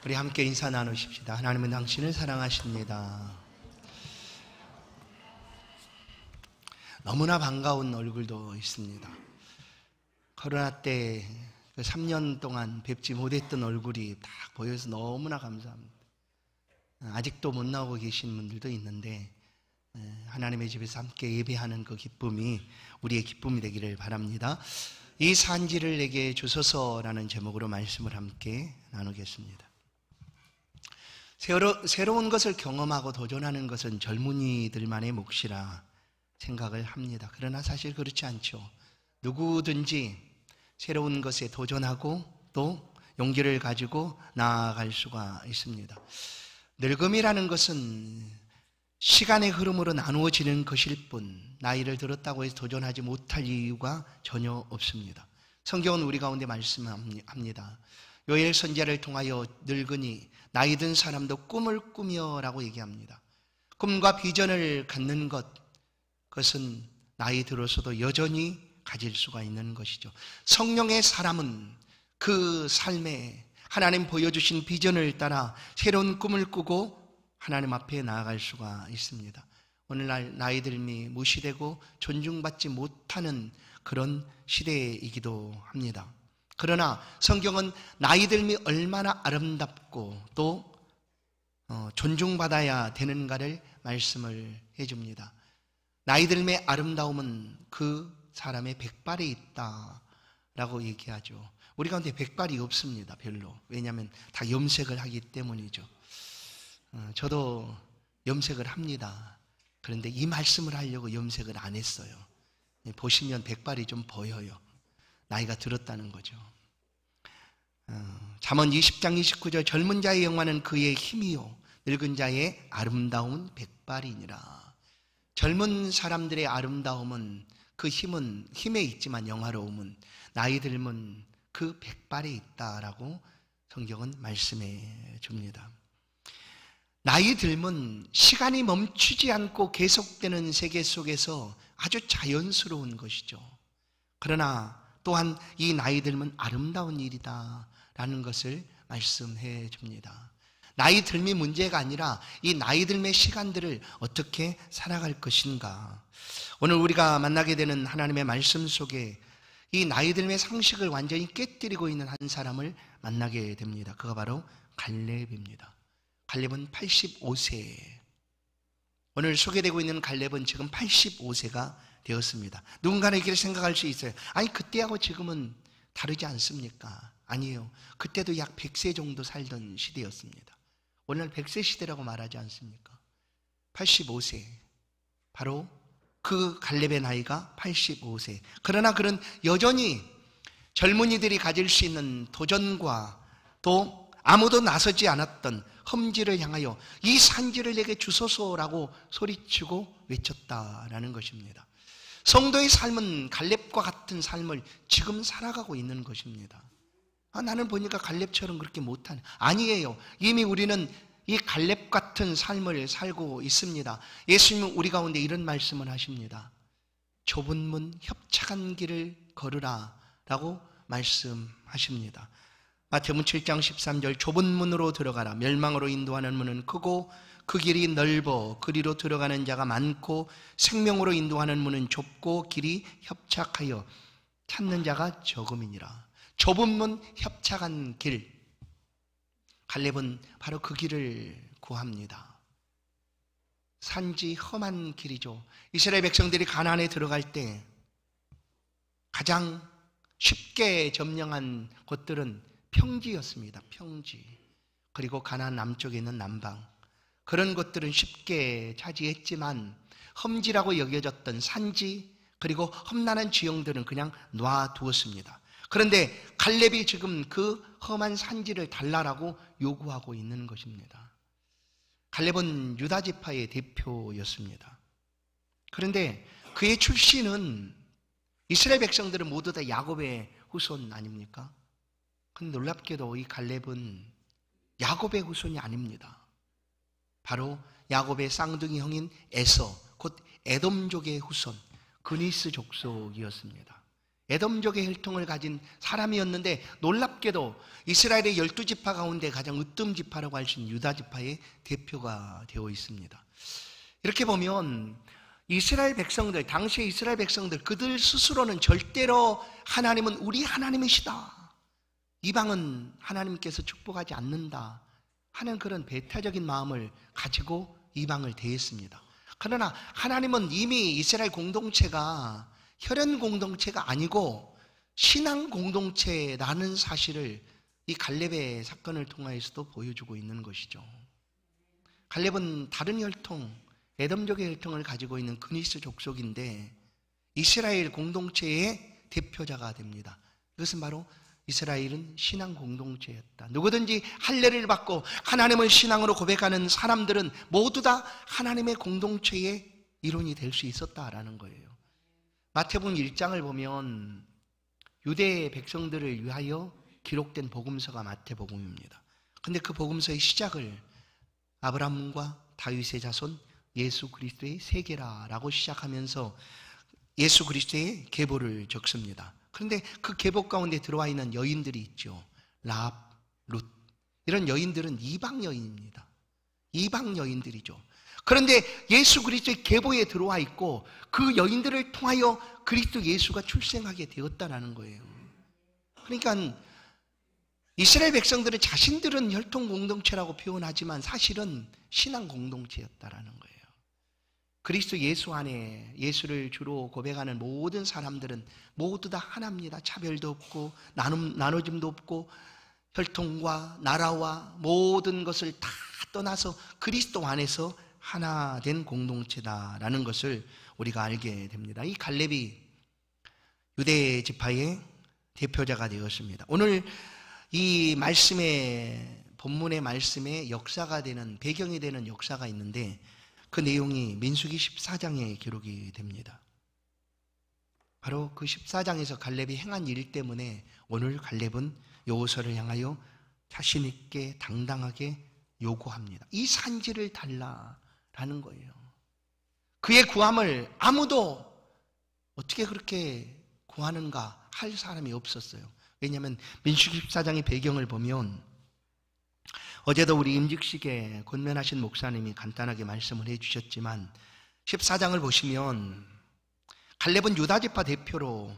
우리 함께 인사 나누십시다. 하나님은 당신을 사랑하십니다. 너무나 반가운 얼굴도 있습니다. 코로나 때 3년 동안 뵙지 못했던 얼굴이 딱 보여서 너무나 감사합니다. 아직도 못 나오고 계신 분들도 있는데 하나님의 집에서 함께 예배하는 그 기쁨이 우리의 기쁨이 되기를 바랍니다. 이 산지를 내게 주소서라는 제목으로 말씀을 함께 나누겠습니다. 새로운 것을 경험하고 도전하는 것은 젊은이들만의 몫이라 생각을 합니다. 그러나 사실 그렇지 않죠. 누구든지 새로운 것에 도전하고 또 용기를 가지고 나아갈 수가 있습니다. 늙음이라는 것은 시간의 흐름으로 나누어지는 것일 뿐 나이를 들었다고 해서 도전하지 못할 이유가 전혀 없습니다. 성경은 우리 가운데 말씀합니다. 요엘 선지자를 통하여 늙은이 나이 든 사람도 꿈을 꾸며라고 얘기합니다. 꿈과 비전을 갖는 그것은 나이 들어서도 여전히 가질 수가 있는 것이죠. 성령의 사람은 그 삶에 하나님 보여주신 비전을 따라 새로운 꿈을 꾸고 하나님 앞에 나아갈 수가 있습니다. 오늘날 나이 들미 무시되고 존중받지 못하는 그런 시대이기도 합니다. 그러나 성경은 나이 들미 얼마나 아름답고 또 존중받아야 되는가를 말씀을 해줍니다. 나이 들미의 아름다움은 그 사람의 백발에 있다라고 얘기하죠. 우리 가운데 백발이 없습니다. 별로. 왜냐하면 다 염색을 하기 때문이죠. 저도 염색을 합니다. 그런데 이 말씀을 하려고 염색을 안 했어요. 보시면 백발이 좀 보여요. 나이가 들었다는 거죠. 잠언 20장 29절 젊은 자의 영화는 그의 힘이요 늙은 자의 아름다움은 백발이니라. 젊은 사람들의 아름다움은 그 힘은 힘에 있지만 영화로움은 나이 들면 그 백발에 있다라고 성경은 말씀해 줍니다. 나이 들면 시간이 멈추지 않고 계속되는 세계 속에서 아주 자연스러운 것이죠. 그러나 또한 이 나이 들면 아름다운 일이다라는 것을 말씀해 줍니다. 나이 들미 문제가 아니라 이 나이 들미의 시간들을 어떻게 살아갈 것인가. 오늘 우리가 만나게 되는 하나님의 말씀 속에 이 나이 들미의 상식을 완전히 깨뜨리고 있는 한 사람을 만나게 됩니다. 그가 바로 갈렙입니다. 갈렙은 85세. 오늘 소개되고 있는 갈렙은 지금 85세가 되었습니다. 누군가는 이렇게 생각할 수 있어요. 아니 그때하고 지금은 다르지 않습니까? 아니에요. 그때도 약 100세 정도 살던 시대였습니다. 오늘날 100세 시대라고 말하지 않습니까? 85세. 바로 그 갈렙의 나이가 85세. 그러나 그는 여전히 젊은이들이 가질 수 있는 도전과 또 아무도 나서지 않았던 험지를 향하여 이 산지를 내게 주소서라고 소리치고 외쳤다라는 것입니다. 성도의 삶은 갈렙과 같은 삶을 지금 살아가고 있는 것입니다. 나는 보니까 갈렙처럼 그렇게 못하네. 아니에요. 이미 우리는 이 갈렙 같은 삶을 살고 있습니다. 예수님은 우리 가운데 이런 말씀을 하십니다. 좁은 문 협착한 길을 걸으라 라고 말씀하십니다. 마태복음 7장 13절 좁은 문으로 들어가라. 멸망으로 인도하는 문은 크고 그 길이 넓어 그리로 들어가는 자가 많고 생명으로 인도하는 문은 좁고 길이 협착하여 찾는 자가 적음이니라. 좁은 문 협착한 길. 갈렙은 바로 그 길을 구합니다. 산지 험한 길이죠. 이스라엘 백성들이 가나안에 들어갈 때 가장 쉽게 점령한 곳들은 평지였습니다. 평지. 그리고 가나안 남쪽에 있는 남방. 그런 것들은 쉽게 차지했지만 험지라고 여겨졌던 산지 그리고 험난한 지형들은 그냥 놔두었습니다. 그런데 갈렙이 지금 그 험한 산지를 달라라고 요구하고 있는 것입니다. 갈렙은 유다 지파의 대표였습니다. 그런데 그의 출신은 이스라엘 백성들은 모두 다 야곱의 후손 아닙니까? 근데 놀랍게도 이 갈렙은 야곱의 후손이 아닙니다. 바로 야곱의 쌍둥이 형인 에서 곧 에돔족의 후손 그니스 족속이었습니다. 에돔족의 혈통을 가진 사람이었는데 놀랍게도 이스라엘의 12지파 가운데 가장 으뜸지파라고 할 수 있는 유다지파의 대표가 되어 있습니다. 이렇게 보면 이스라엘 백성들, 당시의 이스라엘 백성들, 그들 스스로는 절대로 하나님은 우리 하나님이시다, 이방은 하나님께서 축복하지 않는다 하는 그런 배타적인 마음을 가지고 이방을 대했습니다. 그러나 하나님은 이미 이스라엘 공동체가 혈연 공동체가 아니고 신앙 공동체라는 사실을 이 갈렙의 사건을 통하여서도 보여주고 있는 것이죠. 갈렙은 다른 혈통, 에돔족의 혈통을 가지고 있는 그니스 족속인데 이스라엘 공동체의 대표자가 됩니다. 이것은 바로 이스라엘은 신앙 공동체였다. 누구든지 할례를 받고 하나님을 신앙으로 고백하는 사람들은 모두 다 하나님의 공동체의 일원이 될 수 있었다라는 거예요. 마태복음 1장을 보면 유대 백성들을 위하여 기록된 복음서가 마태복음입니다. 근데 그 복음서의 시작을 아브라함과 다윗의 자손 예수 그리스도의 세계라라고 시작하면서 예수 그리스도의 계보를 적습니다. 그런데 그 계보 가운데 들어와 있는 여인들이 있죠. 라합, 룻, 이런 여인들은 이방 여인입니다. 이방 여인들이죠. 그런데 예수 그리스도의 계보에 들어와 있고 그 여인들을 통하여 그리스도 예수가 출생하게 되었다라는 거예요. 그러니까 이스라엘 백성들은 자신들은 혈통 공동체라고 표현하지만 사실은 신앙 공동체였다라는 거예요. 그리스도 예수 안에 예수를 주로 고백하는 모든 사람들은 모두 다 하나입니다. 차별도 없고 나눠짐도 없고 혈통과 나라와 모든 것을 다 떠나서 그리스도 안에서 하나 된 공동체다라는 것을 우리가 알게 됩니다. 이 갈렙이 유대 지파의 대표자가 되었습니다. 오늘 이 말씀의 본문의 말씀에 역사가 되는 배경이 되는 역사가 있는데 그 내용이 민수기 14장에 기록이 됩니다. 바로 그 14장에서 갈렙이 행한 일 때문에 오늘 갈렙은 여호수아를 향하여 자신 있게 당당하게 요구합니다. 이 산지를 달라라는 거예요. 그의 구함을 아무도 어떻게 그렇게 구하는가 할 사람이 없었어요. 왜냐하면 민수기 14장의 배경을 보면 어제도 우리 임직식에 권면하신 목사님이 간단하게 말씀을 해주셨지만 14장을 보시면 갈렙은 유다지파 대표로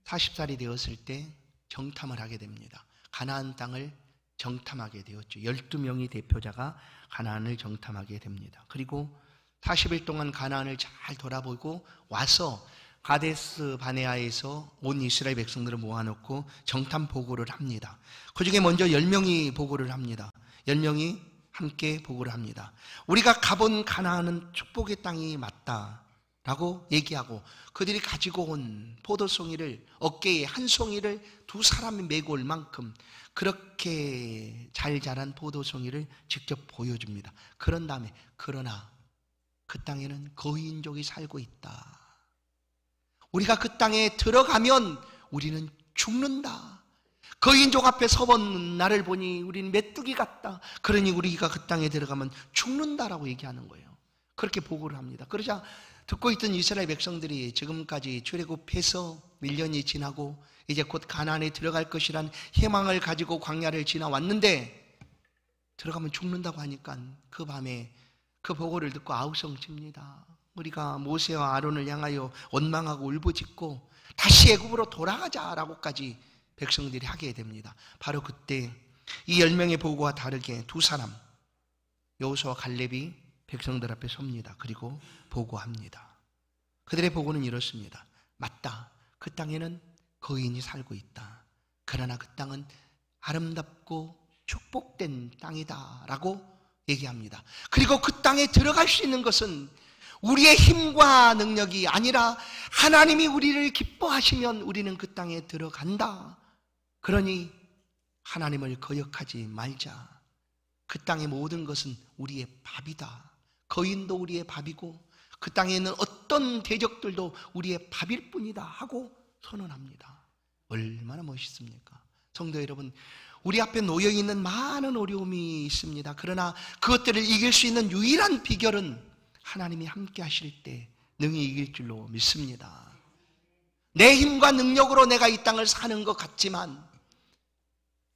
40살이 되었을 때 정탐을 하게 됩니다. 가나안 땅을 정탐하게 되었죠. 12명의 대표자가 가나안을 정탐하게 됩니다. 그리고 40일 동안 가나안을 잘 돌아보고 와서 가데스 바네아에서 온 이스라엘 백성들을 모아놓고 정탐 보고를 합니다. 그 중에 먼저 10명이 보고를 합니다. 10명이 함께 보고를 합니다. 우리가 가본 가나안은 축복의 땅이 맞다라고 얘기하고 그들이 가지고 온 포도송이를 어깨에 한 송이를 두 사람이 메고 올 만큼 그렇게 잘 자란 포도송이를 직접 보여줍니다. 그런 다음에 그러나 그 땅에는 거인족이 살고 있다. 우리가 그 땅에 들어가면 우리는 죽는다. 거인족 앞에 서본 나를 보니 우리는 메뚜기 같다. 그러니 우리가 그 땅에 들어가면 죽는다라고 얘기하는 거예요. 그렇게 보고를 합니다. 그러자 듣고 있던 이스라엘 백성들이 지금까지 출애굽해서 1년이 지나고 이제 곧 가나안에 들어갈 것이란 희망을 가지고 광야를 지나왔는데 들어가면 죽는다고 하니까 그 밤에 그 보고를 듣고 아우성칩니다. 우리가 모세와 아론을 향하여 원망하고 울부짖고 다시 애굽으로 돌아가자라고까지 백성들이 하게 됩니다. 바로 그때 이 10명의 보고와 다르게 두 사람 여호수아와 갈렙이 백성들 앞에 섭니다. 그리고 보고합니다. 그들의 보고는 이렇습니다. 맞다. 그 땅에는 거인이 살고 있다. 그러나 그 땅은 아름답고 축복된 땅이다 라고 얘기합니다. 그리고 그 땅에 들어갈 수 있는 것은 우리의 힘과 능력이 아니라 하나님이 우리를 기뻐하시면 우리는 그 땅에 들어간다. 그러니 하나님을 거역하지 말자. 그 땅의 모든 것은 우리의 밥이다. 거인도 우리의 밥이고 그 땅에 있는 어떤 대적들도 우리의 밥일 뿐이다 하고 선언합니다. 얼마나 멋있습니까? 성도 여러분, 우리 앞에 놓여있는 많은 어려움이 있습니다. 그러나 그것들을 이길 수 있는 유일한 비결은 하나님이 함께 하실 때 능히 이길 줄로 믿습니다. 내 힘과 능력으로 내가 이 땅을 사는 것 같지만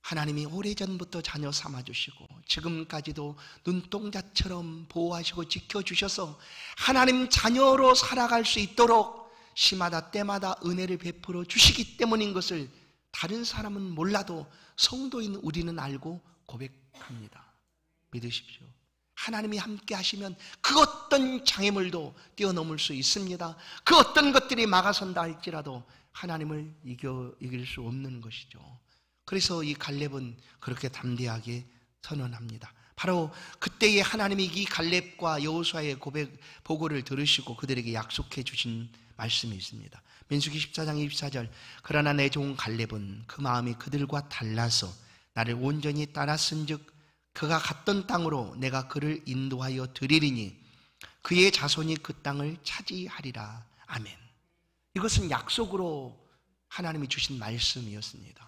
하나님이 오래전부터 자녀 삼아주시고 지금까지도 눈동자처럼 보호하시고 지켜주셔서 하나님 자녀로 살아갈 수 있도록 시마다 때마다 은혜를 베풀어 주시기 때문인 것을 다른 사람은 몰라도 성도인 우리는 알고 고백합니다. 믿으십시오. 하나님이 함께 하시면 그 어떤 장애물도 뛰어넘을 수 있습니다. 그 어떤 것들이 막아선다 할지라도 하나님을 이길 수 없는 것이죠. 그래서 이 갈렙은 그렇게 담대하게 선언합니다. 바로 그때에 하나님이 이 갈렙과 여호수아의 보고를 들으시고 그들에게 약속해 주신 말씀이 있습니다. 민수기 14장 24절, 그러나 내 종 갈렙은 그 마음이 그들과 달라서 나를 온전히 따랐은즉 그가 갔던 땅으로 내가 그를 인도하여 드리리니 그의 자손이 그 땅을 차지하리라. 아멘. 이것은 약속으로 하나님이 주신 말씀이었습니다.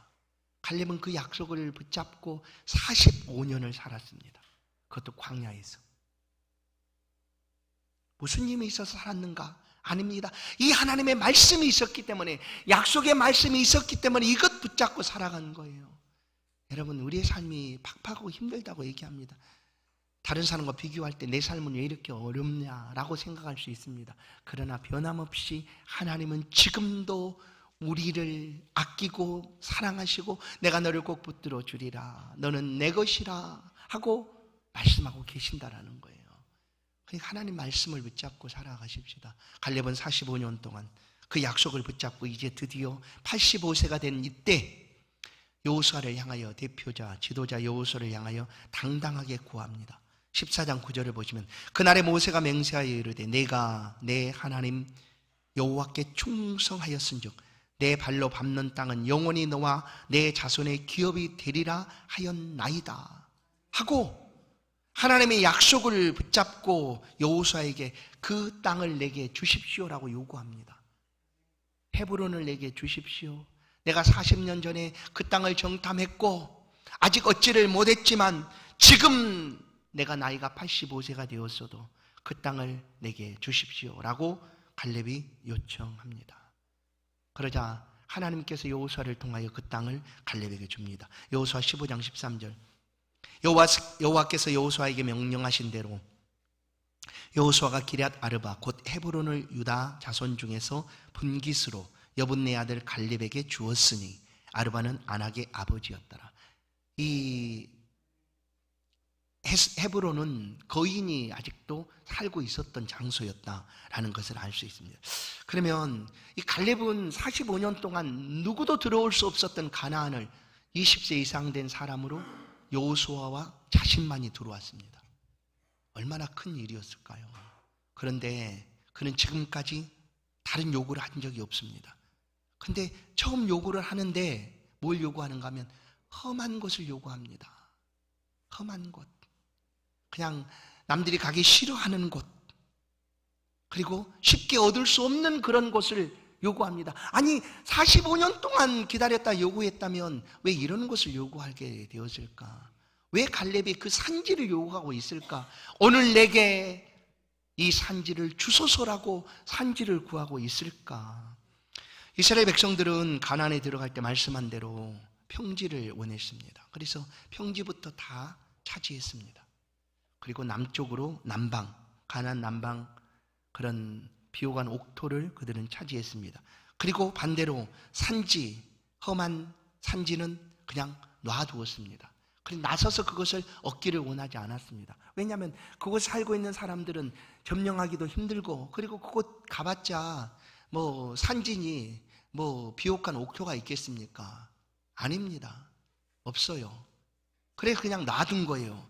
갈렙은 그 약속을 붙잡고 45년을 살았습니다. 그것도 광야에서. 무슨 힘이 있어서 살았는가? 아닙니다. 이 하나님의 말씀이 있었기 때문에, 약속의 말씀이 있었기 때문에 이것 붙잡고 살아간 거예요. 여러분, 우리의 삶이 팍팍하고 힘들다고 얘기합니다. 다른 사람과 비교할 때 내 삶은 왜 이렇게 어렵냐라고 생각할 수 있습니다. 그러나 변함없이 하나님은 지금도 우리를 아끼고 사랑하시고 내가 너를 꼭 붙들어 주리라, 너는 내 것이라 하고 말씀하고 계신다라는 거예요. 그러니까 하나님 말씀을 붙잡고 살아가십시다. 갈렙은 45년 동안 그 약속을 붙잡고 이제 드디어 85세가 된 이때 여호수아를 향하여, 대표자 지도자 여호수아를 향하여 당당하게 구합니다. 14장 9절을 보시면 그날에 모세가 맹세하여 이르되 내가 내 하나님 여호와께 충성하였은즉 내 발로 밟는 땅은 영원히 너와 내 자손의 기업이 되리라 하였나이다 하고 하나님의 약속을 붙잡고 여호수아에게 그 땅을 내게 주십시오라고 요구합니다. 헤브론을 내게 주십시오. 내가 40년 전에 그 땅을 정탐했고 아직 얻지를 못했지만 지금 내가 나이가 85세가 되었어도 그 땅을 내게 주십시오라고 갈렙이 요청합니다. 그러자 하나님께서 여호수아를 통하여 그 땅을 갈렙에게 줍니다. 여호수아 15장 13절, 여호와께서 여호수아에게 명령하신 대로 여호수아가 기럇 아르바 곧 헤브론을 유다 자손 중에서 분깃으로 여분네 아들 갈렙에게 주었으니 아르바는 아낙의 아버지였더라. 이 헤브론은 거인이 아직도 살고 있었던 장소였다라는 것을 알 수 있습니다. 그러면 이 갈렙은 45년 동안 누구도 들어올 수 없었던 가나안을 20세 이상 된 사람으로 여호수아와 자신만이 들어왔습니다. 얼마나 큰 일이었을까요? 그런데 그는 지금까지 다른 요구를 한 적이 없습니다. 근데 처음 요구를 하는데 뭘 요구하는가 하면 험한 곳을 요구합니다. 험한 곳, 그냥 남들이 가기 싫어하는 곳, 그리고 쉽게 얻을 수 없는 그런 곳을 요구합니다. 아니 45년 동안 기다렸다 요구했다면 왜 이런 것을 요구하게 되었을까? 왜 갈렙이 그 산지를 요구하고 있을까? 오늘 내게 이 산지를 주소서라고 산지를 구하고 있을까? 이스라엘 백성들은 가나안에 들어갈 때 말씀한 대로 평지를 원했습니다. 그래서 평지부터 다 차지했습니다. 그리고 남쪽으로 남방, 가나안 남방 그런 비옥한 옥토를 그들은 차지했습니다. 그리고 반대로 산지, 험한 산지는 그냥 놔두었습니다. 그리고 나서서 그것을 얻기를 원하지 않았습니다. 왜냐하면 그곳에 살고 있는 사람들은 점령하기도 힘들고, 그리고 그곳 가봤자 뭐 산지니 뭐 비옥한 옥토가 있겠습니까? 아닙니다. 없어요. 그래서 그냥 놔둔 거예요.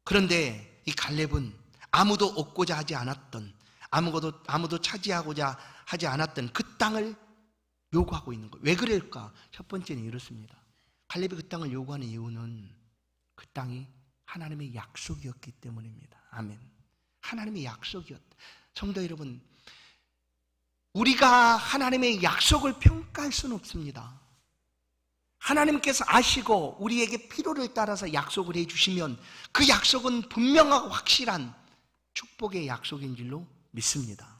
그런데 이 갈렙은 아무도 얻고자 하지 않았던, 아무도 차지하고자 하지 않았던 그 땅을 요구하고 있는 거예요. 왜 그럴까? 첫 번째는 이렇습니다. 갈렙이 그 땅을 요구하는 이유는 그 땅이 하나님의 약속이었기 때문입니다. 아멘. 하나님의 약속이었다. 성도 여러분, 우리가 하나님의 약속을 평가할 수는 없습니다. 하나님께서 아시고 우리에게 필요를 따라서 약속을 해주시면 그 약속은 분명하고 확실한 축복의 약속인 줄로 믿습니다.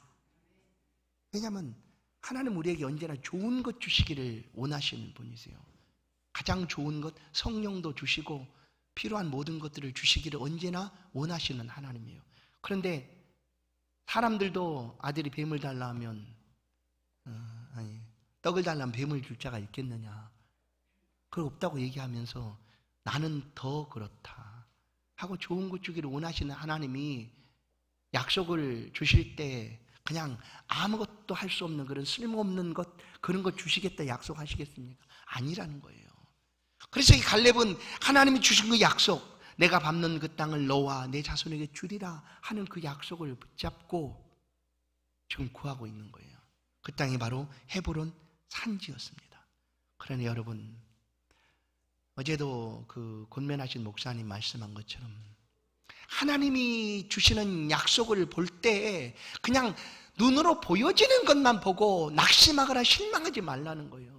왜냐하면 하나님 우리에게 언제나 좋은 것 주시기를 원하시는 분이세요. 가장 좋은 것, 성령도 주시고 필요한 모든 것들을 주시기를 언제나 원하시는 하나님이에요. 그런데 사람들도 아들이 뱀을 달라 하면 아니, 떡을 달라면 뱀을 줄 자가 있겠느냐, 그거 없다고 얘기하면서 나는 더 그렇다 하고 좋은 것 주기를 원하시는 하나님이 약속을 주실 때 그냥 아무것도 할 수 없는 그런 쓸모없는 것, 그런 것 주시겠다 약속하시겠습니까? 아니라는 거예요. 그래서 이 갈렙은 하나님이 주신 그 약속, 내가 밟는 그 땅을 너와 내 자손에게 주리라 하는 그 약속을 붙잡고 지금 구하고 있는 거예요. 그 땅이 바로 헤브론 산지였습니다. 그러니 여러분, 어제도 그 권면하신 목사님 말씀한 것처럼 하나님이 주시는 약속을 볼 때 그냥 눈으로 보여지는 것만 보고 낙심하거나 실망하지 말라는 거예요.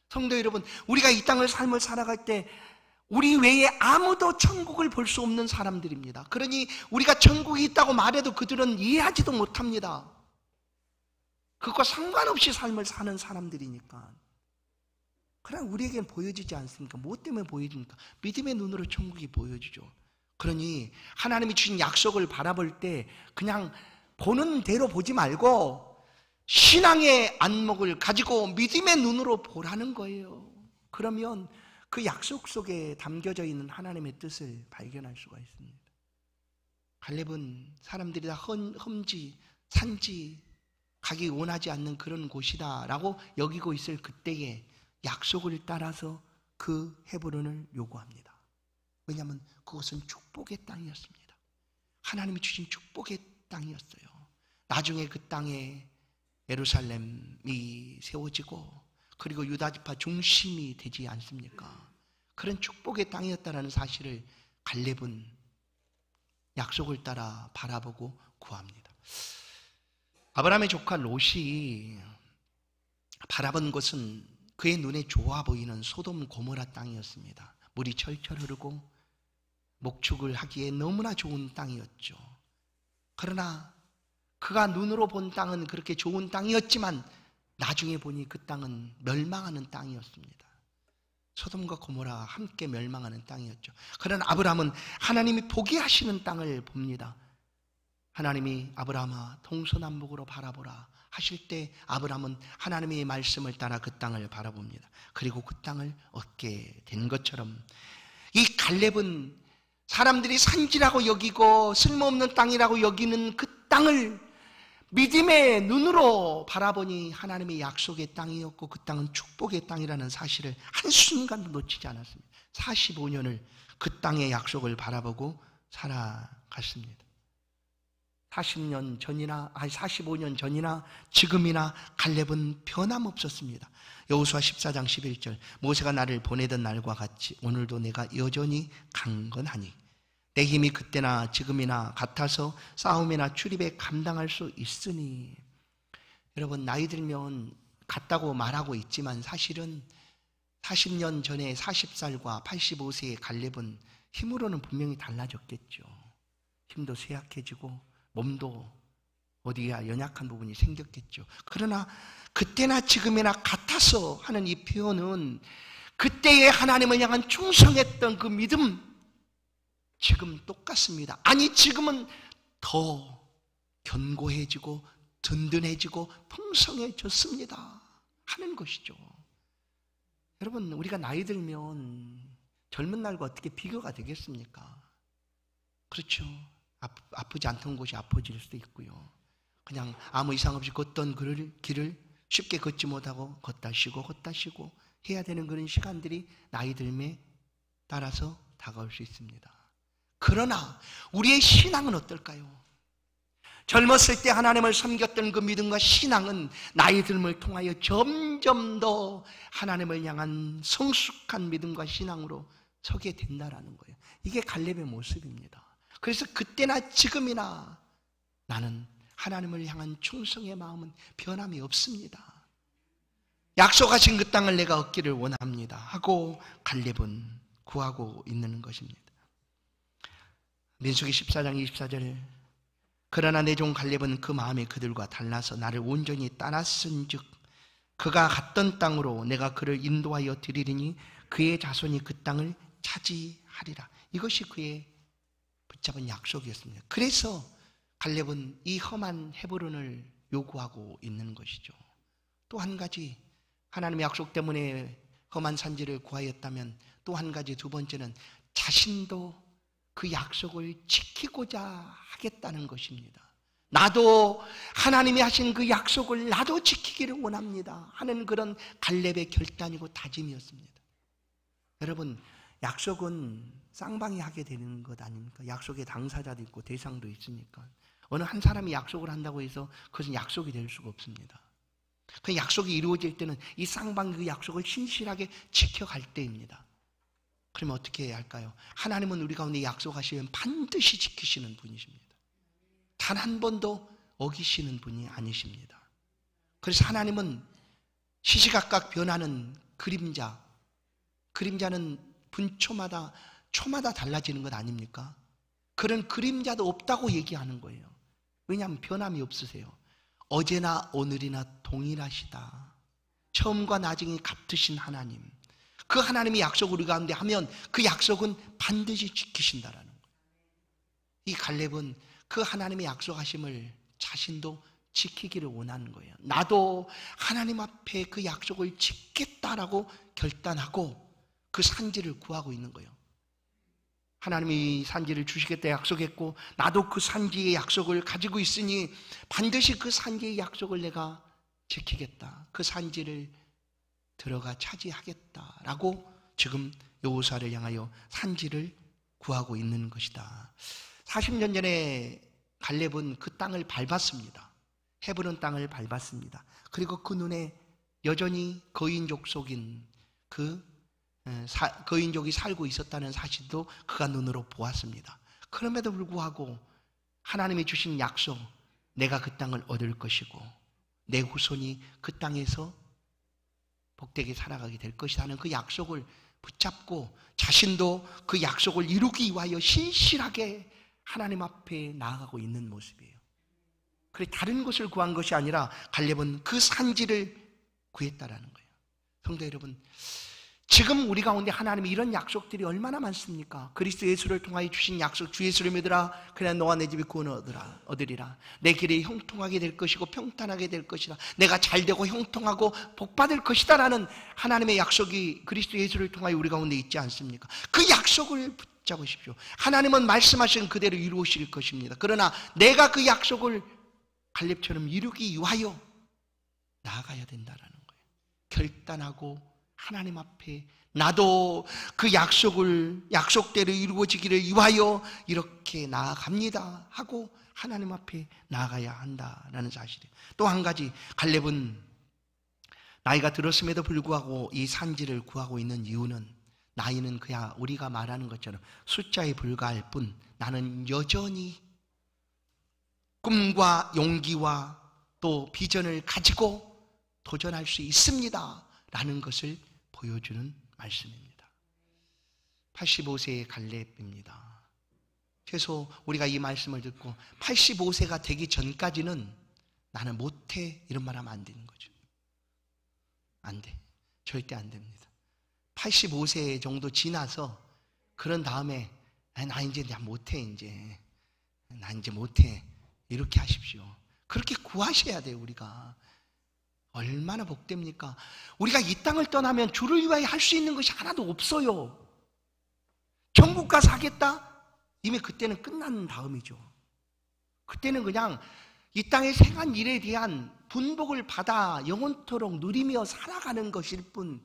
성도 여러분, 우리가 이 땅을 삶을 살아갈 때 우리 외에 아무도 천국을 볼 수 없는 사람들입니다. 그러니 우리가 천국이 있다고 말해도 그들은 이해하지도 못합니다. 그것과 상관없이 삶을 사는 사람들이니까. 그러나 우리에게는 보여지지 않습니까? 무엇 때문에 보여집니까? 믿음의 눈으로 천국이 보여지죠. 그러니 하나님이 주신 약속을 바라볼 때 그냥 보는 대로 보지 말고 신앙의 안목을 가지고 믿음의 눈으로 보라는 거예요. 그러면 그 약속 속에 담겨져 있는 하나님의 뜻을 발견할 수가 있습니다. 갈렙은 사람들이 다 험지, 산지, 가기 원하지 않는 그런 곳이다 라고 여기고 있을 그때에 약속을 따라서 그 헤브론을 요구합니다. 왜냐하면 그것은 축복의 땅이었습니다. 하나님이 주신 축복의 땅이었어요. 나중에 그 땅에 예루살렘이 세워지고 그리고 유다지파 중심이 되지 않습니까? 그런 축복의 땅이었다는 사실을 갈렙은 약속을 따라 바라보고 구합니다. 아브라함의 조카 롯이 바라본 것은 그의 눈에 좋아 보이는 소돔 고모라 땅이었습니다. 물이 철철 흐르고 목축을 하기에 너무나 좋은 땅이었죠. 그러나 그가 눈으로 본 땅은 그렇게 좋은 땅이었지만 나중에 보니 그 땅은 멸망하는 땅이었습니다. 소돔과 고모라가 함께 멸망하는 땅이었죠. 그러나 아브라함은 하나님이 포기하시는 땅을 봅니다. 하나님이 아브라함아 동서남북으로 바라보라 하실 때 아브라함은 하나님의 말씀을 따라 그 땅을 바라봅니다. 그리고 그 땅을 얻게 된 것처럼 이 갈렙은 사람들이 산지라고 여기고 쓸모없는 땅이라고 여기는 그 땅을 믿음의 눈으로 바라보니 하나님의 약속의 땅이었고 그 땅은 축복의 땅이라는 사실을 한순간도 놓치지 않았습니다. 45년을 그 땅의 약속을 바라보고 살아갔습니다. 45년 전이나 지금이나 갈렙은 변함없었습니다. 여호수아 14장 11절 모세가 나를 보내던 날과 같이 오늘도 내가 여전히 강건하니 내 힘이 그때나 지금이나 같아서 싸움이나 출입에 감당할 수 있으니. 여러분, 나이 들면 같다고 말하고 있지만 사실은 40년 전에 40살과 85세의 갈렙은 힘으로는 분명히 달라졌겠죠. 힘도 쇠약해지고 몸도 어디야 연약한 부분이 생겼겠죠. 그러나 그때나 지금이나 같아서 하는 이 표현은 그때의 하나님을 향한 충성했던 그 믿음, 지금 똑같습니다. 아니, 지금은 더 견고해지고 든든해지고 풍성해졌습니다 하는 것이죠. 여러분, 우리가 나이 들면 젊은 날과 어떻게 비교가 되겠습니까? 그렇죠. 아프지 않던 곳이 아파질 수도 있고요. 그냥 아무 이상 없이 걷던 길을 쉽게 걷지 못하고 걷다 쉬고 해야 되는 그런 시간들이 나이 들에 따라서 다가올 수 있습니다. 그러나 우리의 신앙은 어떨까요? 젊었을 때 하나님을 섬겼던 그 믿음과 신앙은 나이 듦을 통하여 점점 더 하나님을 향한 성숙한 믿음과 신앙으로 서게 된다라는 거예요. 이게 갈렙의 모습입니다. 그래서 그때나 지금이나 나는 하나님을 향한 충성의 마음은 변함이 없습니다. 약속하신 그 땅을 내가 얻기를 원합니다 하고 갈렙은 구하고 있는 것입니다. 민수기 14장 24절 그러나 내 종 갈렙은 그 마음이 그들과 달라서 나를 온전히 따랐은즉 그가 갔던 땅으로 내가 그를 인도하여 드리리니 그의 자손이 그 땅을 차지하리라. 이것이 그의 붙잡은 약속이었습니다. 그래서 갈렙은 이 험한 헤브론을 요구하고 있는 것이죠. 또 한 가지, 하나님의 약속 때문에 험한 산지를 구하였다면 또 한 가지, 두 번째는 자신도 그 약속을 지키고자 하겠다는 것입니다. 나도 하나님이 하신 그 약속을 나도 지키기를 원합니다 하는 그런 갈렙의 결단이고 다짐이었습니다. 여러분, 약속은 쌍방이 하게 되는 것 아닙니까? 약속의 당사자도 있고 대상도 있으니까. 어느 한 사람이 약속을 한다고 해서 그것은 약속이 될 수가 없습니다. 그 약속이 이루어질 때는 이 쌍방이 그 약속을 신실하게 지켜갈 때입니다. 그러면 어떻게 해야 할까요? 하나님은 우리 가운데 약속하시면 반드시 지키시는 분이십니다. 단 한 번도 어기시는 분이 아니십니다. 그래서 하나님은 시시각각 변하는 그림자는 분초마다 초마다 달라지는 것 아닙니까? 그런 그림자도 없다고 얘기하는 거예요. 왜냐하면 변함이 없으세요. 어제나 오늘이나 동일하시다. 처음과 나중이 같으신 하나님, 그 하나님의 약속을 우리 가운데 하면 그 약속은 반드시 지키신다라는 거예요. 이 갈렙은 그 하나님의 약속하심을 자신도 지키기를 원하는 거예요. 나도 하나님 앞에 그 약속을 지키겠다라고 결단하고 그 산지를 구하고 있는 거예요. 하나님이 산지를 주시겠다 약속했고 나도 그 산지의 약속을 가지고 있으니 반드시 그 산지의 약속을 내가 지키겠다. 그 산지를 들어가 차지하겠다라고 지금 여호수아를 향하여 산지를 구하고 있는 것이다. 40년 전에 갈렙은 그 땅을 밟았습니다. 헤브론 땅을 밟았습니다. 그리고 그 눈에 여전히 거인족 속인 거인족이 살고 있었다는 사실도 그가 눈으로 보았습니다. 그럼에도 불구하고 하나님이 주신 약속, 내가 그 땅을 얻을 것이고 내 후손이 그 땅에서 복되게 살아가게 될 것이다 하는 그 약속을 붙잡고 자신도 그 약속을 이루기 위하여 신실하게 하나님 앞에 나아가고 있는 모습이에요. 그래, 다른 것을 구한 것이 아니라 갈렙은 그 산지를 구했다라는 거예요. 성도 여러분, 지금 우리 가운데 하나님이 이런 약속들이 얼마나 많습니까? 그리스도 예수를 통하여 주신 약속, 주 예수를 믿으라 그래야 너와 내 집이 구원을 얻으리라. 내 길이 형통하게 될 것이고 평탄하게 될 것이다. 내가 잘되고 형통하고 복받을 것이다 라는 하나님의 약속이 그리스도 예수를 통하여 우리 가운데 있지 않습니까? 그 약속을 붙잡으십시오. 하나님은 말씀하신 그대로 이루실 것입니다. 그러나 내가 그 약속을 갈렙처럼 이루기 위하여 나아가야 된다라는 거예요. 결단하고 하나님 앞에 나도 그 약속대로 이루어지기를 위하여 이렇게 나아갑니다 하고 하나님 앞에 나아가야 한다라는 사실이에요. 또 한 가지, 갈렙은 나이가 들었음에도 불구하고 이 산지를 구하고 있는 이유는 나이는 그야 우리가 말하는 것처럼 숫자에 불과할 뿐 나는 여전히 꿈과 용기와 또 비전을 가지고 도전할 수 있습니다 라는 것을 보여주는 말씀입니다. 85세의 갈렙입니다. 최소 우리가 이 말씀을 듣고 85세가 되기 전까지는 나는 못해 이런 말 하면 안 되는 거죠. 안 돼. 절대 안 됩니다. 85세 정도 지나서 그런 다음에 나 이제 못해 나 이제 못해 이렇게 하십시오. 그렇게 구하셔야 돼요. 우리가 얼마나 복됩니까? 우리가 이 땅을 떠나면 주를 위하여 할 수 있는 것이 하나도 없어요. 천국 가서 하겠다? 이미 그때는 끝난 다음이죠. 그때는 그냥 이 땅에 행한 일에 대한 분복을 받아 영원토록 누리며 살아가는 것일 뿐,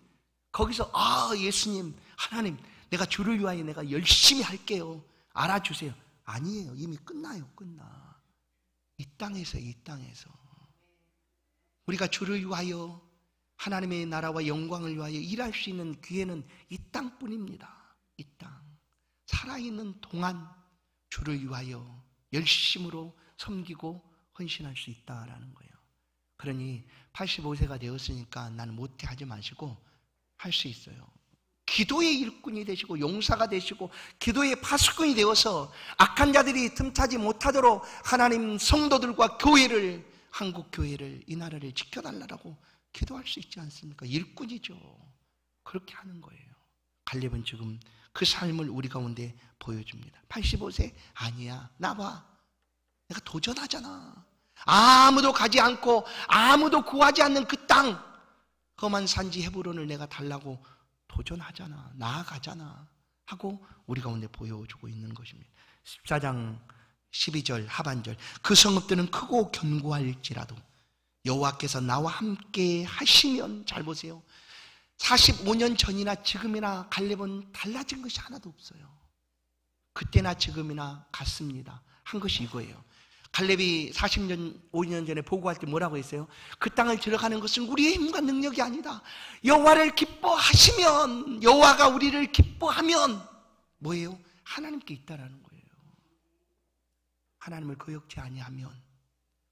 거기서 예수님, 하나님, 내가 주를 위하여 내가 열심히 할게요, 알아주세요, 아니에요. 이미 끝나요. 끝나. 이 땅에서 우리가 주를 위하여 하나님의 나라와 영광을 위하여 일할 수 있는 기회는 이 땅뿐입니다. 이 땅. 살아있는 동안 주를 위하여 열심으로 섬기고 헌신할 수 있다라는 거예요. 그러니 85세가 되었으니까 나는 못해 하지 마시고 할 수 있어요. 기도의 일꾼이 되시고 용사가 되시고 기도의 파수꾼이 되어서 악한 자들이 틈타지 못하도록 하나님 성도들과 교회를, 한국 교회를, 이 나라를 지켜달라고 기도할 수 있지 않습니까? 일꾼이죠. 그렇게 하는 거예요. 갈렙은 지금 그 삶을 우리 가운데 보여줍니다. 85세? 아니야. 나봐. 내가 도전하잖아. 아무도 가지 않고 아무도 구하지 않는 그 땅, 험한 산지 헤브론을 내가 달라고 도전하잖아. 나아가잖아. 하고 우리 가운데 보여주고 있는 것입니다. 14장 12절 하반절, 그 성읍들은 크고 견고할지라도 여호와께서 나와 함께 하시면, 잘 보세요. 45년 전이나 지금이나 갈렙은 달라진 것이 하나도 없어요. 그때나 지금이나 같습니다. 한 것이 이거예요. 갈렙이 40년, 50년 전에 보고할 때 뭐라고 했어요? 그 땅을 들어가는 것은 우리의 힘과 능력이 아니다. 여호와를 기뻐하시면, 여호와가 우리를 기뻐하면 뭐예요? 하나님께 있다라는 거예요. 하나님을 거역지 아니하면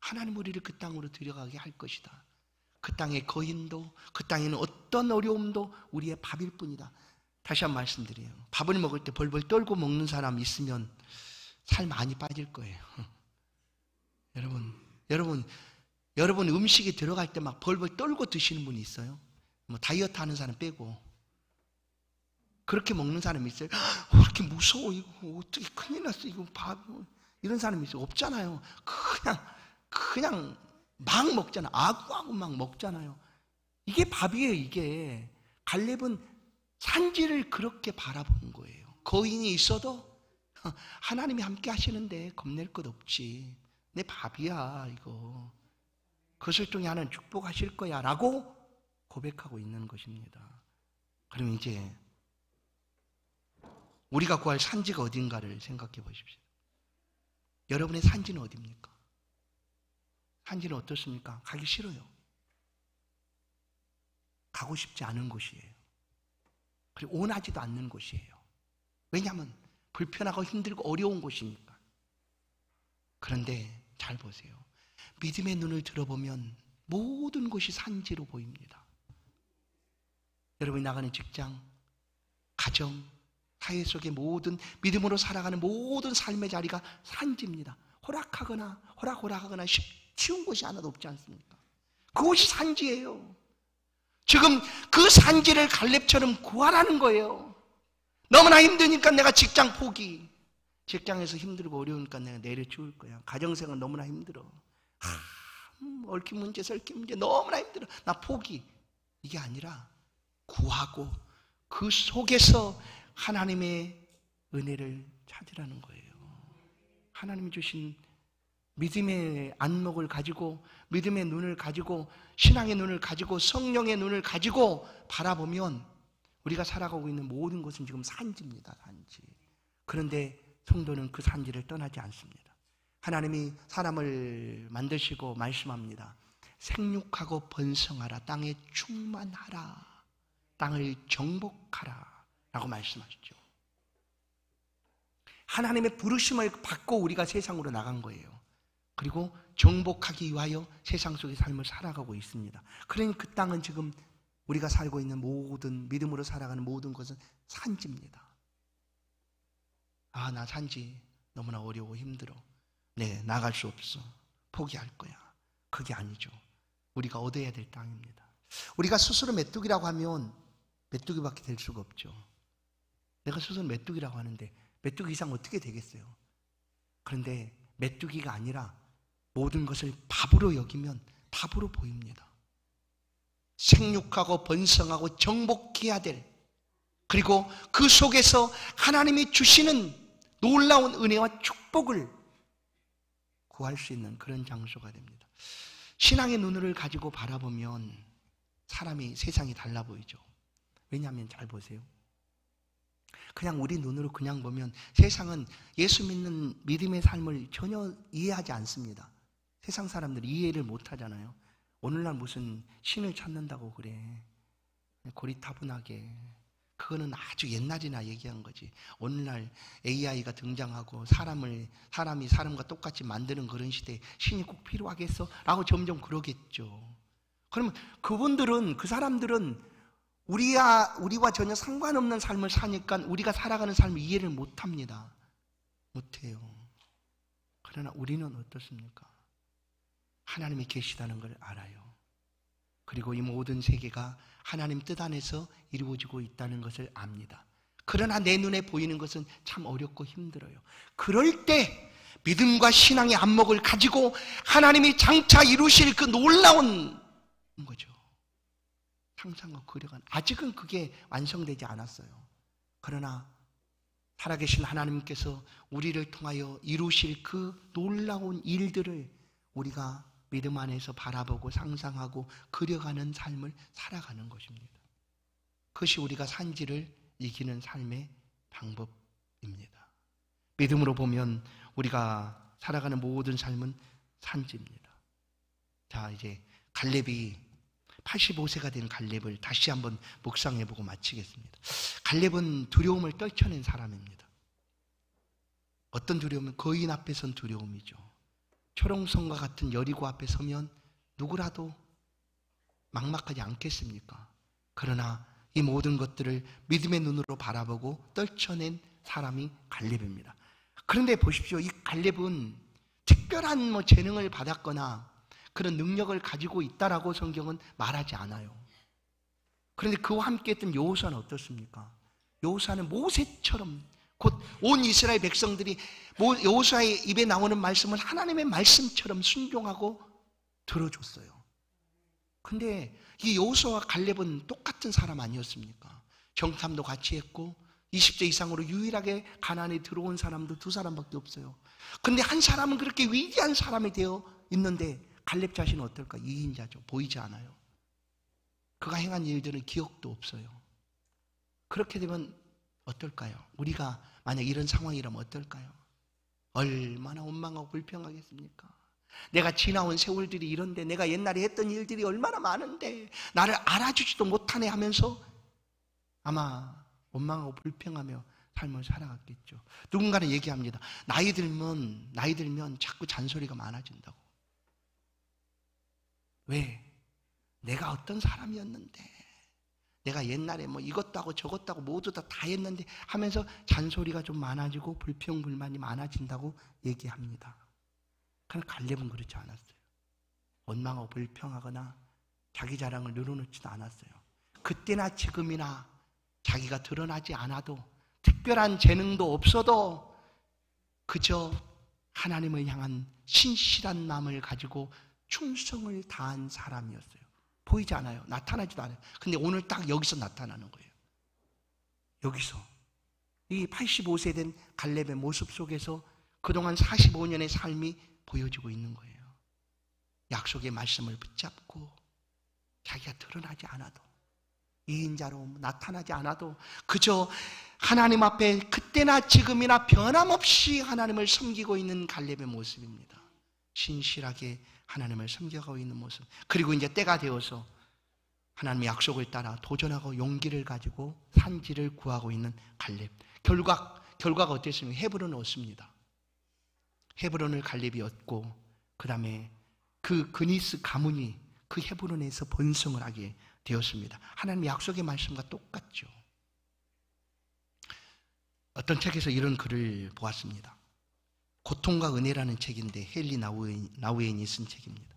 하나님 우리를 그 땅으로 들어가게 할 것이다. 그 땅의 거인도, 그 땅에는 어떤 어려움도 우리의 밥일 뿐이다. 다시 한번 말씀드려요. 밥을 먹을 때 벌벌 떨고 먹는 사람 있으면 살 많이 빠질 거예요. 여러분 음식이 들어갈 때 막 벌벌 떨고 드시는 분이 있어요? 뭐 다이어트 하는 사람 빼고. 그렇게 먹는 사람이 있어요? 이렇게 무서워. 이거 어떻게 큰일 났어. 이거 밥. 이런 사람이 있어요? 없잖아요. 그냥 막 먹잖아. 아구아구 막 먹잖아요. 이게 밥이에요, 이게. 갈렙은 산지를 그렇게 바라본 거예요. 거인이 있어도 하나님이 함께 하시는데 겁낼 것 없지. 내 밥이야, 이거. 그것을 통해 하나님 축복하실 거야 라고 고백하고 있는 것입니다. 그럼 이제 우리가 구할 산지가 어딘가를 생각해 보십시오. 여러분의 산지는 어디입니까? 산지는 어떻습니까? 가기 싫어요. 가고 싶지 않은 곳이에요. 그리고 원하지도 않는 곳이에요. 왜냐하면 불편하고 힘들고 어려운 곳이니까. 그런데 잘 보세요. 믿음의 눈을 들어보면 모든 곳이 산지로 보입니다. 여러분이 나가는 직장, 가정, 사회 속의 모든 믿음으로 살아가는 모든 삶의 자리가 산지입니다. 호락호락하거나 쉬운 곳이 하나도 없지 않습니까? 그곳이 산지예요. 지금 그 산지를 갈렙처럼 구하라는 거예요. 너무나 힘드니까 내가 직장 포기. 직장에서 힘들고 어려우니까 내가 내려치울 거야. 가정생활 너무나 힘들어. 얽힌 문제, 설킨 문제 너무나 힘들어. 나 포기. 이게 아니라 구하고 그 속에서 하나님의 은혜를 찾으라는 거예요. 하나님이 주신 믿음의 안목을 가지고, 믿음의 눈을 가지고, 신앙의 눈을 가지고, 성령의 눈을 가지고 바라보면 우리가 살아가고 있는 모든 것은 지금 산지입니다. 산지. 그런데 성도는 그 산지를 떠나지 않습니다. 하나님이 사람을 만드시고 말씀합니다. 생육하고 번성하라. 땅에 충만하라. 땅을 정복하라 라고 말씀하시죠. 하나님의 부르심을 받고 우리가 세상으로 나간 거예요. 그리고 정복하기 위하여 세상 속의 삶을 살아가고 있습니다. 그러니 그 땅은 지금 우리가 살고 있는 모든, 믿음으로 살아가는 모든 것은 산지입니다. 아, 나 산지 너무나 어려워 힘들어. 네, 나갈 수 없어. 포기할 거야. 그게 아니죠. 우리가 얻어야 될 땅입니다. 우리가 스스로 메뚜기라고 하면 메뚜기밖에 될 수가 없죠. 내가 스스로 메뚜기라고 하는데 메뚜기 이상 어떻게 되겠어요? 그런데 메뚜기가 아니라 모든 것을 밥으로 여기면 밥으로 보입니다. 생육하고 번성하고 정복해야 될, 그리고 그 속에서 하나님이 주시는 놀라운 은혜와 축복을 구할 수 있는 그런 장소가 됩니다. 신앙의 눈을 가지고 바라보면 사람이, 세상이 달라 보이죠. 왜냐하면 잘 보세요. 그냥 우리 눈으로 그냥 보면 세상은 예수 믿는 믿음의 삶을 전혀 이해하지 않습니다. 세상 사람들이 이해를 못 하잖아요. 오늘날 무슨 신을 찾는다고 그래. 고리타분하게. 그거는 아주 옛날이나 얘기한 거지. 오늘날 AI가 등장하고 사람이 사람과 똑같이 만드는 그런 시대에 신이 꼭 필요하겠어? 라고 점점 그러겠죠. 그러면 그분들은, 그 사람들은 우리와 전혀 상관없는 삶을 사니까 우리가 살아가는 삶을 이해를 못합니다. 못해요. 그러나 우리는 어떻습니까? 하나님이 계시다는 걸 알아요. 그리고 이 모든 세계가 하나님 뜻 안에서 이루어지고 있다는 것을 압니다. 그러나 내 눈에 보이는 것은 참 어렵고 힘들어요. 그럴 때 믿음과 신앙의 안목을 가지고 하나님이 장차 이루실 그 놀라운 거죠. 상상과 그려간, 아직은 그게 완성되지 않았어요. 그러나 살아계신 하나님께서 우리를 통하여 이루실 그 놀라운 일들을 우리가 믿음 안에서 바라보고 상상하고 그려가는 삶을 살아가는 것입니다. 그것이 우리가 산지를 이기는 삶의 방법입니다. 믿음으로 보면 우리가 살아가는 모든 삶은 산지입니다. 자, 이제 갈렙이 85세가 된 갈렙을 다시 한번 묵상해보고 마치겠습니다. 갈렙은 두려움을 떨쳐낸 사람입니다. 어떤 두려움은 거인 앞에 선 두려움이죠. 초롱성과 같은 여리고 앞에 서면 누구라도 막막하지 않겠습니까? 그러나 이 모든 것들을 믿음의 눈으로 바라보고 떨쳐낸 사람이 갈렙입니다. 그런데 보십시오. 이 갈렙은 특별한 재능을 받았거나 그런 능력을 가지고 있다라고 성경은 말하지 않아요. 그런데 그와 함께 했던 여호수아는 어떻습니까? 여호수아는 모세처럼 곧 온 이스라엘 백성들이 여호수아의 입에 나오는 말씀을 하나님의 말씀처럼 순종하고 들어줬어요. 근데 이 여호수아와 갈렙은 똑같은 사람 아니었습니까? 정탐도 같이 했고 20세 이상으로 유일하게 가나안에 들어온 사람도 2사람밖에 없어요. 근데 한 사람은 그렇게 위대한 사람이 되어 있는데 갈렙 자신은 어떨까? 이인자죠. 보이지 않아요. 그가 행한 일들은 기억도 없어요. 그렇게 되면 어떨까요? 우리가 만약 이런 상황이라면 어떨까요? 얼마나 원망하고 불평하겠습니까? 내가 지나온 세월들이 이런데, 내가 옛날에 했던 일들이 얼마나 많은데 나를 알아주지도 못하네 하면서 아마 원망하고 불평하며 삶을 살아갔겠죠. 누군가는 얘기합니다. 나이 들면 자꾸 잔소리가 많아진다고. 왜? 내가 어떤 사람이었는데, 내가 옛날에 이것도 하고 저것도 하고 모두 다 했는데 하면서 잔소리가 좀 많아지고 불평불만이 많아진다고 얘기합니다. 그러나 갈렙은 그렇지 않았어요. 원망하고 불평하거나 자기 자랑을 늘어놓지도 않았어요. 그때나 지금이나 자기가 드러나지 않아도, 특별한 재능도 없어도 그저 하나님을 향한 신실한 마음을 가지고 충성을 다한 사람이었어요. 보이지 않아요. 나타나지도 않아요. 근데 오늘 딱 여기서 나타나는 거예요. 여기서 이 85세 된 갈렙의 모습 속에서 그동안 45년의 삶이 보여지고 있는 거예요. 약속의 말씀을 붙잡고 자기가 드러나지 않아도, 이인자로 나타나지 않아도 그저 하나님 앞에 그때나 지금이나 변함없이 하나님을 섬기고 있는 갈렙의 모습입니다. 신실하게 하나님을 섬겨가고 있는 모습. 그리고 이제 때가 되어서 하나님의 약속을 따라 도전하고 용기를 가지고 산지를 구하고 있는 갈렙. 결과가 어땠습니까? 헤브론을 얻습니다. 헤브론을 갈렙이 얻고, 그 다음에 그 그니스 가문이 그 헤브론에서 번성을 하게 되었습니다. 하나님의 약속의 말씀과 똑같죠. 어떤 책에서 이런 글을 보았습니다. 고통과 은혜라는 책인데 헨리 나우엔이 쓴 책입니다.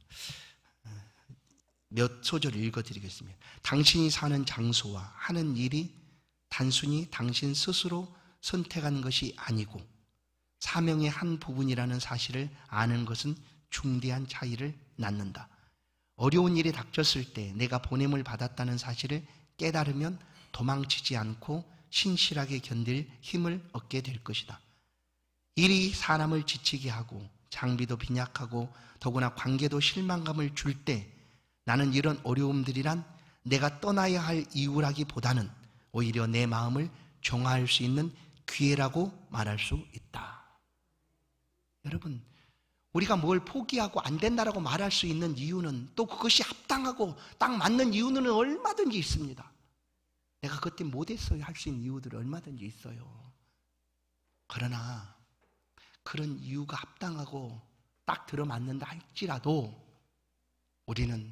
몇 소절 읽어드리겠습니다. 당신이 사는 장소와 하는 일이 단순히 당신 스스로 선택한 것이 아니고 사명의 한 부분이라는 사실을 아는 것은 중대한 차이를 낳는다. 어려운 일이 닥쳤을 때 내가 보냄을 받았다는 사실을 깨달으면 도망치지 않고 신실하게 견딜 힘을 얻게 될 것이다. 일이 사람을 지치게 하고 장비도 빈약하고 더구나 관계도 실망감을 줄 때 나는 이런 어려움들이란 내가 떠나야 할 이유라기보다는 오히려 내 마음을 정화할 수 있는 기회라고 말할 수 있다. 여러분, 우리가 뭘 포기하고 안 된다라고 말할 수 있는 이유는, 또 그것이 합당하고 딱 맞는 이유는 얼마든지 있습니다. 내가 그때 못했어요 할 수 있는 이유들이 얼마든지 있어요. 그러나 그런 이유가 합당하고 딱 들어맞는다 할지라도 우리는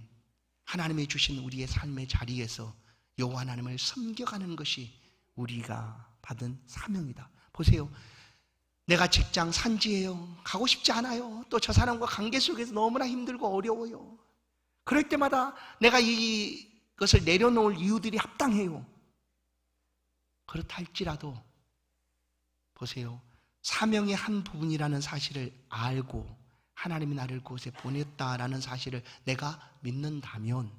하나님이 주신 우리의 삶의 자리에서 여호와 하나님을 섬겨가는 것이 우리가 받은 사명이다. 보세요. 내가 직장 산지예요. 가고 싶지 않아요. 또 저 사람과 관계 속에서 너무나 힘들고 어려워요. 그럴 때마다 내가 이것을 내려놓을 이유들이 합당해요. 그렇다 할지라도 보세요. 사명의 한 부분이라는 사실을 알고 하나님이 나를 그곳에 보냈다라는 사실을 내가 믿는다면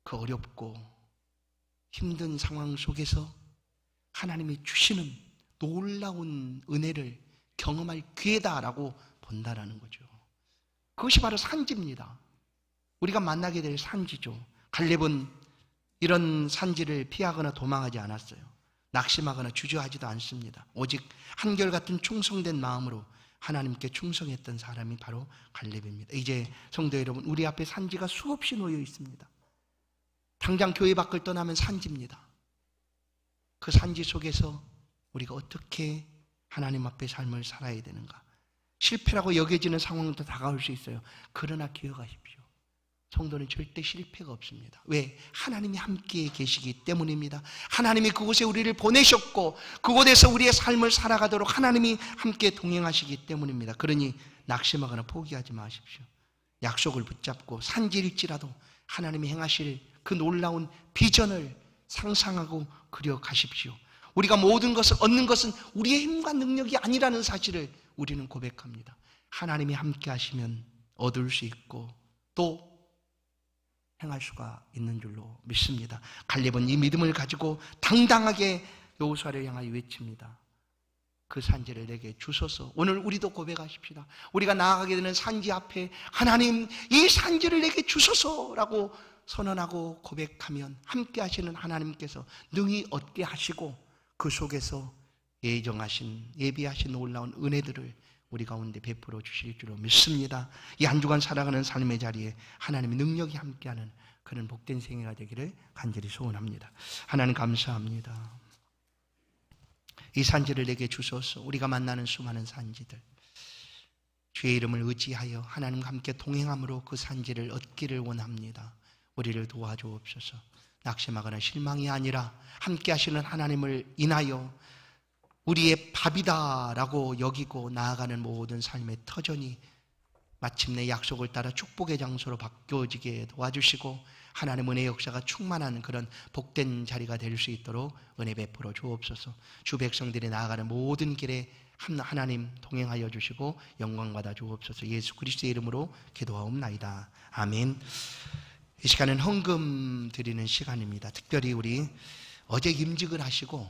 그 어렵고 힘든 상황 속에서 하나님이 주시는 놀라운 은혜를 경험할 기회다라고 본다라는 거죠. 그것이 바로 산지입니다. 우리가 만나게 될 산지죠. 갈렙은 이런 산지를 피하거나 도망하지 않았어요. 낙심하거나 주저하지도 않습니다. 오직 한결같은 충성된 마음으로 하나님께 충성했던 사람이 바로 갈렙입니다. 이제 성도 여러분, 우리 앞에 산지가 수없이 놓여 있습니다. 당장 교회 밖을 떠나면 산지입니다. 그 산지 속에서 우리가 어떻게 하나님 앞에 삶을 살아야 되는가? 실패라고 여겨지는 상황도 다가올 수 있어요. 그러나 기억하십시오. 성도는 절대 실패가 없습니다. 왜? 하나님이 함께 계시기 때문입니다. 하나님이 그곳에 우리를 보내셨고 그곳에서 우리의 삶을 살아가도록 하나님이 함께 동행하시기 때문입니다. 그러니 낙심하거나 포기하지 마십시오. 약속을 붙잡고 산지일지라도 하나님이 행하실 그 놀라운 비전을 상상하고 그려가십시오. 우리가 모든 것을 얻는 것은 우리의 힘과 능력이 아니라는 사실을 우리는 고백합니다. 하나님이 함께 하시면 얻을 수 있고 또 행할 수가 있는 줄로 믿습니다. 갈렙은 이 믿음을 가지고 당당하게 여호수아를 향하여 외칩니다. 그 산지를 내게 주소서. 오늘 우리도 고백하십시다. 우리가 나아가게 되는 산지 앞에 하나님 이 산지를 내게 주소서라고 선언하고 고백하면 함께 하시는 하나님께서 능히 얻게 하시고 그 속에서 예비하신 놀라운 은혜들을 우리 가운데 베풀어 주실 줄로 믿습니다. 이 한 주간 살아가는 삶의 자리에 하나님의 능력이 함께하는 그런 복된 생애가 되기를 간절히 소원합니다. 하나님 감사합니다. 이 산지를 내게 주소서. 우리가 만나는 수많은 산지들, 주의 이름을 의지하여 하나님과 함께 동행함으로 그 산지를 얻기를 원합니다. 우리를 도와주옵소서. 낙심하거나 실망이 아니라 함께 하시는 하나님을 인하여 우리의 밥이다라고 여기고 나아가는 모든 삶의 터전이 마침내 약속을 따라 축복의 장소로 바뀌어지게 도와주시고 하나님 은혜의 역사가 충만한 그런 복된 자리가 될 수 있도록 은혜 베풀어 주옵소서. 주 백성들이 나아가는 모든 길에 하나님 동행하여 주시고 영광 받아 주옵소서. 예수 그리스도의 이름으로 기도하옵나이다. 아멘. 이 시간은 헌금 드리는 시간입니다. 특별히 우리 어제 임직을 하시고